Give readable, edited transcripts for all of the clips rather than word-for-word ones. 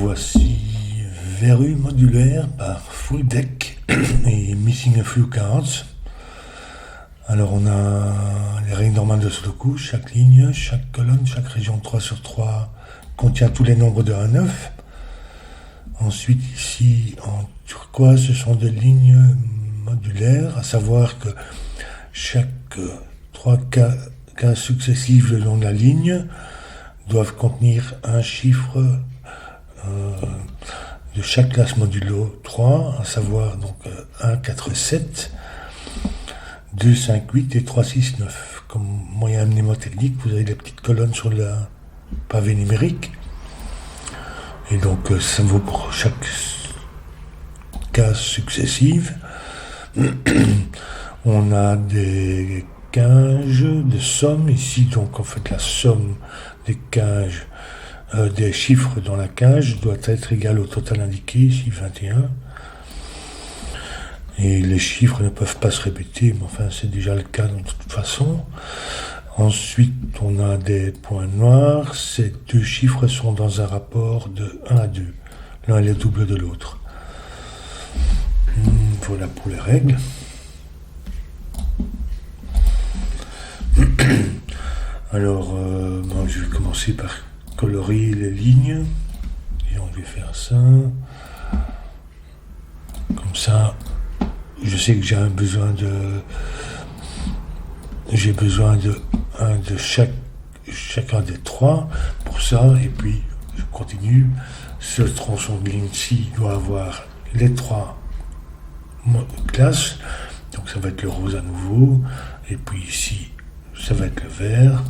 voici Verru modulaire par Full Deck et Missing a Few Cards. Alors on a les règles normales de Sudoku, chaque ligne, chaque colonne, chaque région 3/3 contient tous les nombres de 1 à 9. Ensuite ici en turquoise ce sont des lignes modulaires, à savoir que chaque 3 cases successives le long de la ligne doivent contenir un chiffre de chaque classe modulo 3, à savoir donc 1, 4, 7, 2, 5, 8 et 3, 6, 9. Comme moyen mnémotechnique, vous avez des petites colonnes sur le pavé numérique. Et donc ça vaut pour chaque case successive. On a des quinges de somme ici, donc en fait la somme des quinges, des chiffres dans la cage doit être égale au total indiqué, ici 21. Et les chiffres ne peuvent pas se répéter, mais enfin c'est déjà le cas de toute façon. Ensuite, on a des points noirs. Ces deux chiffres sont dans un rapport de 1 à 2. L'un est le double de l'autre. Voilà pour les règles. Alors, je vais commencer par colorier les lignes. Et on va faire ça. Comme ça, je sais que j'ai besoin de un de chacun des trois pour ça, et puis je continue. Ce tronçon de ligne-ci doit avoir les trois classes, donc ça va être le rose à nouveau, et puis ici ça va être le vert,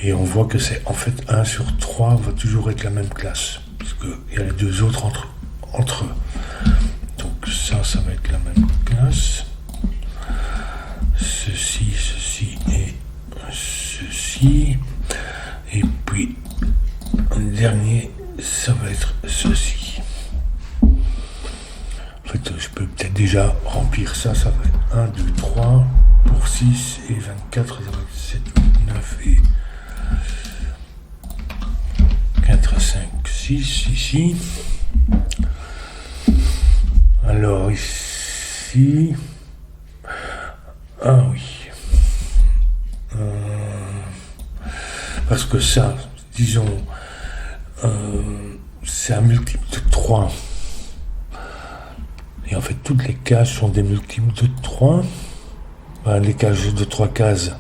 et on voit que c'est en fait 1 sur 3 va toujours être la même classe, parce qu'il y a les deux autres entre eux. Donc ça va être la même classe. Ceci et ceci. Et puis, le dernier, ça va être ceci. En fait, je peux peut-être déjà remplir ça. Ça va être 1, 2, 3 pour 6 et 24. Ça va être 7, 8, 9 et 4, 5, 6 ici. Alors ici... Ah oui. Parce que ça, disons, c'est un multiple de 3. Et en fait, toutes les cases sont des multiples de 3. Enfin, les cases de 3 cases.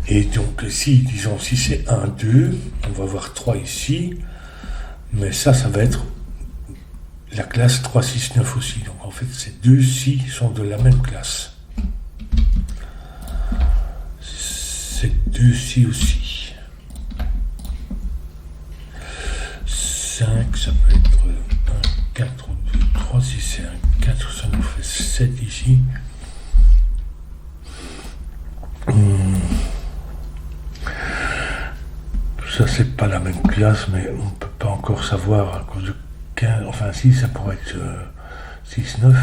Et donc, si c'est 1, 2, on va avoir 3 ici. Mais ça va être la classe 3, 6, 9 aussi. Donc en fait, ces deux-ci sont de la même classe. Ces deux-ci aussi. 5, ça peut être 1, 4, 2, 3, 6 et 1, 4, ça nous fait 7 ici. Ça, c'est pas la même classe, mais on peut pas encore savoir à cause de 15, enfin si, ça pourrait être 6, 9.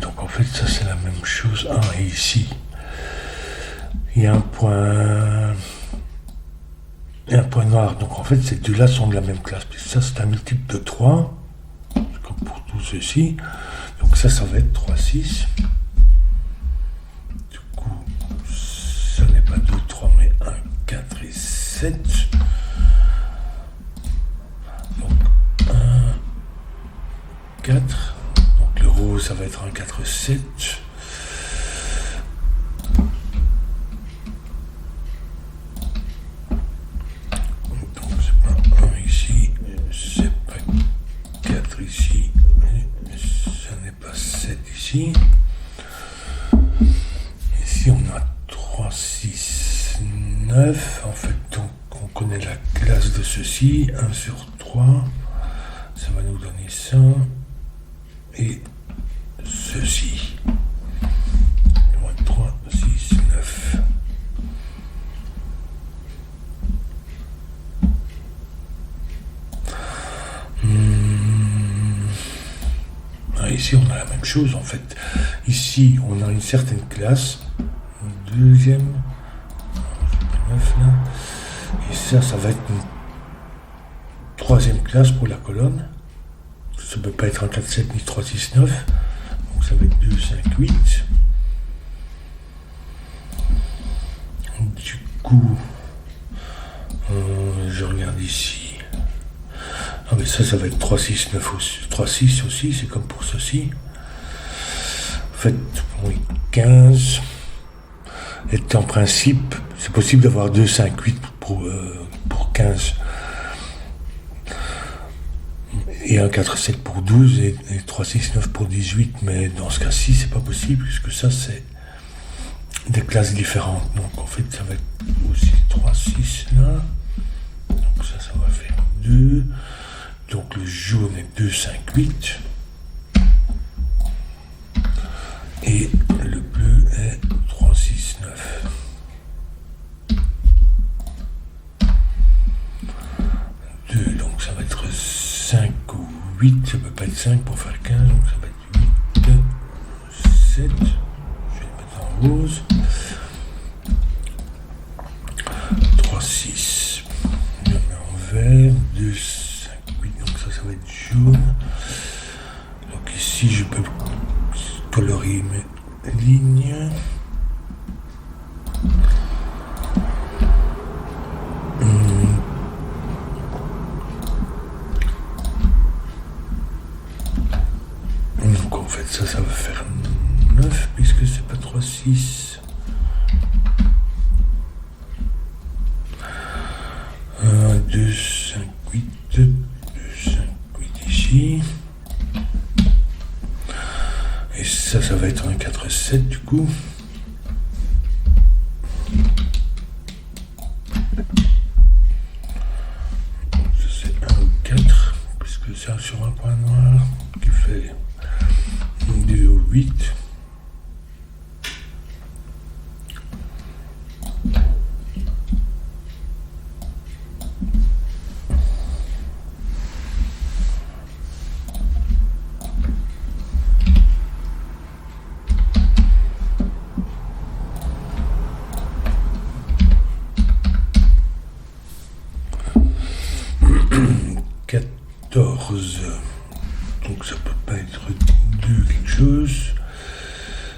Donc en fait, ça c'est la même chose. Ah, et ici, il y a un point noir. Donc en fait, ces deux-là sont de la même classe. Puis ça, c'est un multiple de 3, comme pour tout ceci. Donc ça va être 3, 6. Du coup, ça n'est pas 2, 3, mais 1, 4 et 7. Donc 1, 4. Donc le rose, ça va être 1, 4, 7. Donc c'est pas 1 ici, c'est pas 4 ici, ça n'est pas 7 ici. Ici on a 3, 6, 9. En fait, donc on connaît la classe de ceci, 1 sur 3, ça va nous donner ça, et ceci. 3, 6, 9. Ici, on a la même chose, en fait. Ici, on a une certaine classe, deuxième. 9 là. Et ça va être une troisième classe pour la colonne. Ça ne peut pas être un 4, 7 ni 3, 6, 9. Donc ça va être 2, 5, 8. Du coup, je regarde ici. Ah mais ça va être 3, 6, 9 aussi. 3, 6 aussi, c'est comme pour ceci. En fait, oui, 15. Et en principe, c'est possible d'avoir 2, 5, 8 pour 15. Et un 4, 7 pour 12 et 3, 6, 9 pour 18. Mais dans ce cas-ci, c'est pas possible puisque ça, c'est des classes différentes. Donc en fait, ça va être aussi 3, 6 là. Donc ça va faire 2. Donc le jaune est 2, 5, 8. Et le bleu est 3, 6, 9. Donc ça va être 5 ou 8, ça peut pas être 5 pour faire 15, donc ça va être 8, 7, je vais le mettre en rose, 3, 6, je le mets en vert, 2, 5, 8, donc ça va être jaune, donc ici je peux colorier mes lignes. Donc en fait ça va faire 9 puisque c'est pas 3, 6. 1, 2, 5, 8, 2, 5, 8 ici. Et ça va être un 4, 7 du coup. Ça c'est 1 ou 4 puisque c'est sur un point noir qui fait 2 ou 8. Donc ça peut pas être 2 quelque chose,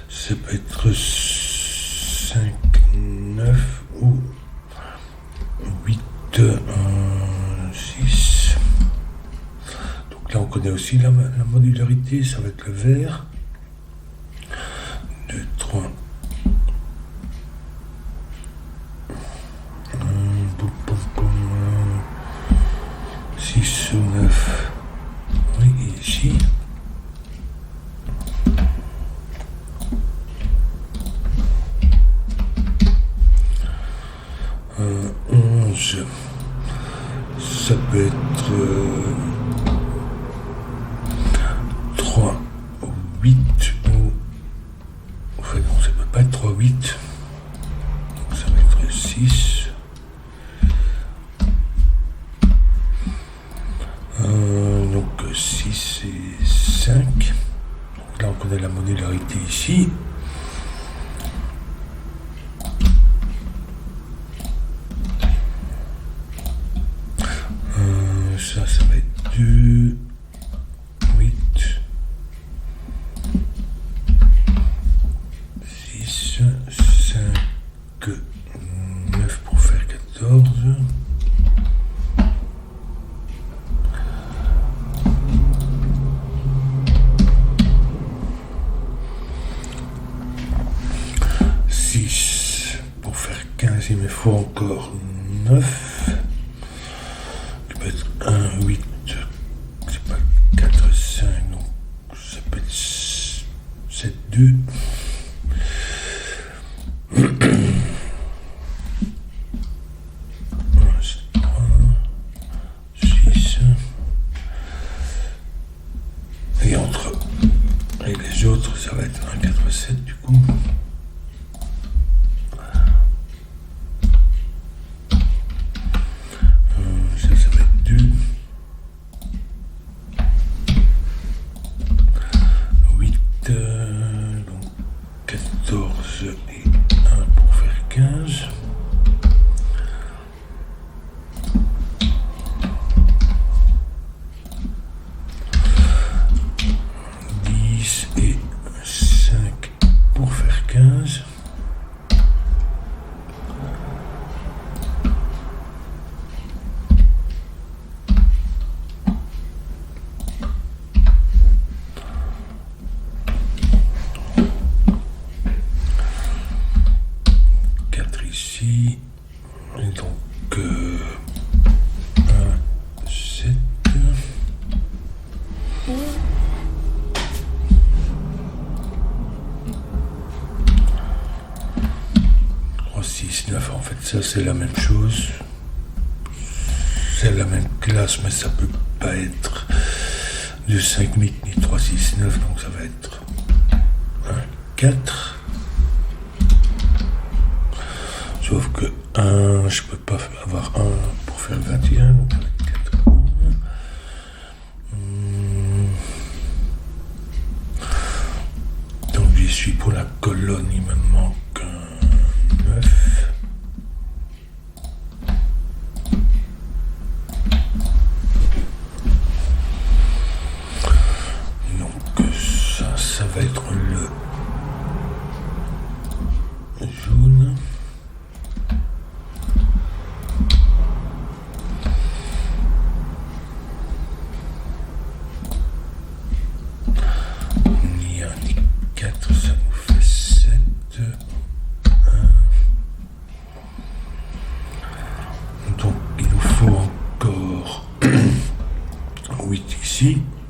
ça peut être 5, 9 ou 8, 6. Donc là on connaît aussi la modularité, ça va être le vert. 2, 3. 6 ou 9. Oui, ici. 11. Ça peut être 3 ou 8 ou... Enfin non, ça peut pas être 3, 8. Donc ça va être 6. Donc 6 et 5. Donc là on connaît la modularité ici. Ça va être 2, 8, 6, 5, 9 pour faire 14. Pour faire 15, il me faut encore 9. Qui peut être 1, 8, c'est pas 4, 5, donc ça peut être 7, 2. 3, 6. Et entre et les autres, ça va être 1, 4, 7 du coup. Ça va être 2. 8, donc 14 et 1 pour 15. Et 5 pour faire 15. Ici, et donc 7. 3, 6, 9, en fait ça c'est la même chose, c'est la même classe mais ça peut pas être du 5 8 ni 3, 6, 9, donc ça va être 1, 4. Sauf que 1, je peux pas avoir 1 pour faire 21, donc avec 4. Donc j'y suis pour la colonne, il me manque 9. Donc ça va être le jaune.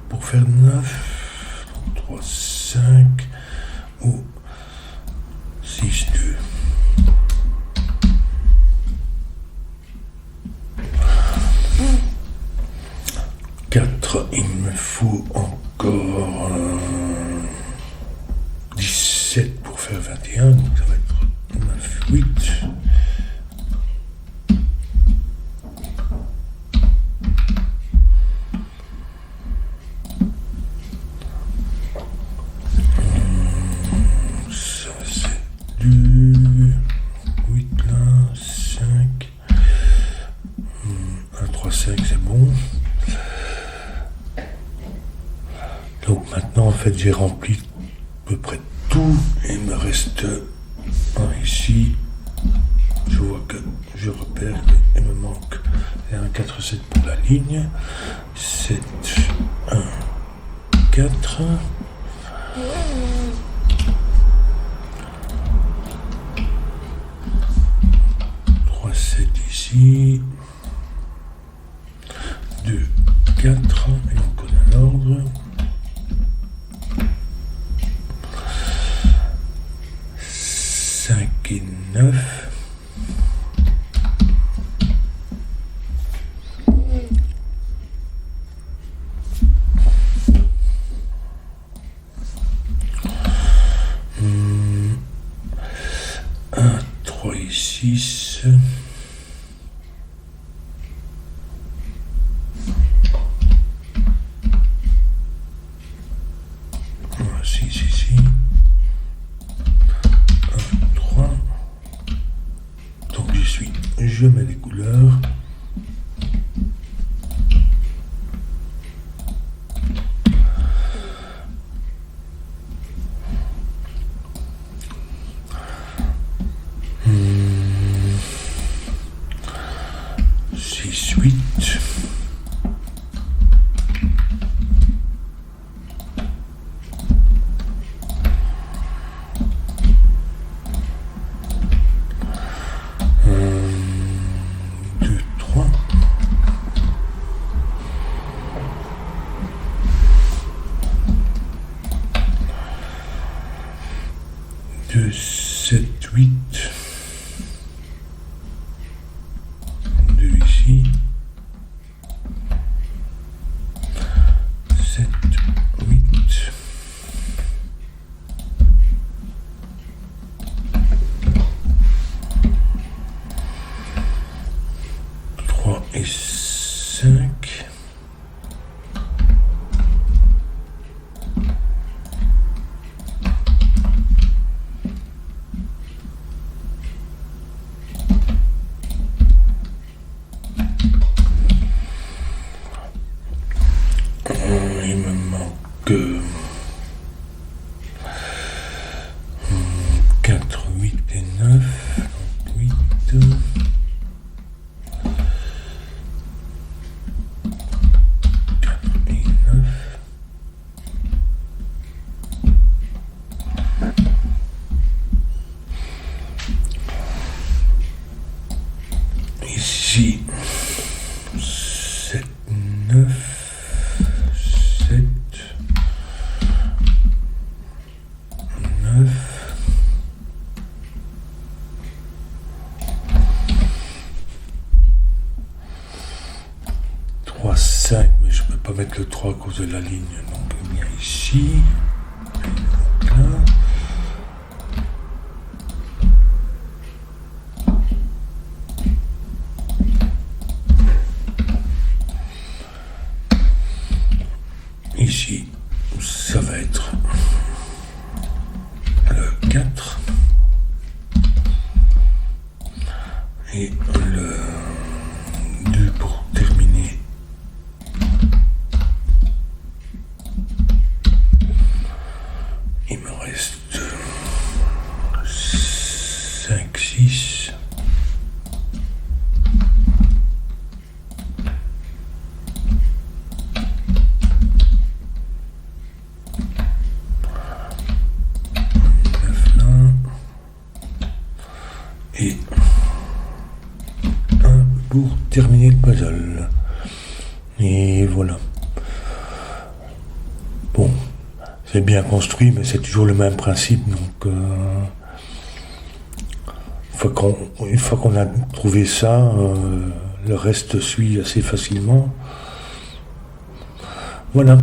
Pour faire 9, 3, 5 ou 6, 2. Il me faut encore 17 pour faire 21, donc ça va être 9, 8. Ça c'est du 8 là, 5. 1, 3, 5 c'est bon. Donc maintenant en fait j'ai rempli à peu près tout et il me reste ici, je vois que je repère qu'il me manque 1, 4, 7 pour la ligne, 7, 1, 4, 3, 7 ici, 2, 4 et on connaît l'ordre. 5 et 9. Un, 3 et 6. 6 ici. 1, 3. Donc je mets les couleurs. Et 5. Ici, 7, 9, 7, 9. 3, 5, mais je ne peux pas mettre le 3 à cause de la ligne, donc bien ici, donc là. Ici, ça va être le 4 et le 2 pour terminer. Il me reste 5, 6. Et un pour terminer le puzzle. Et voilà. Bon, c'est bien construit, mais c'est toujours le même principe. Donc, une fois qu'on a trouvé ça, le reste suit assez facilement. Voilà.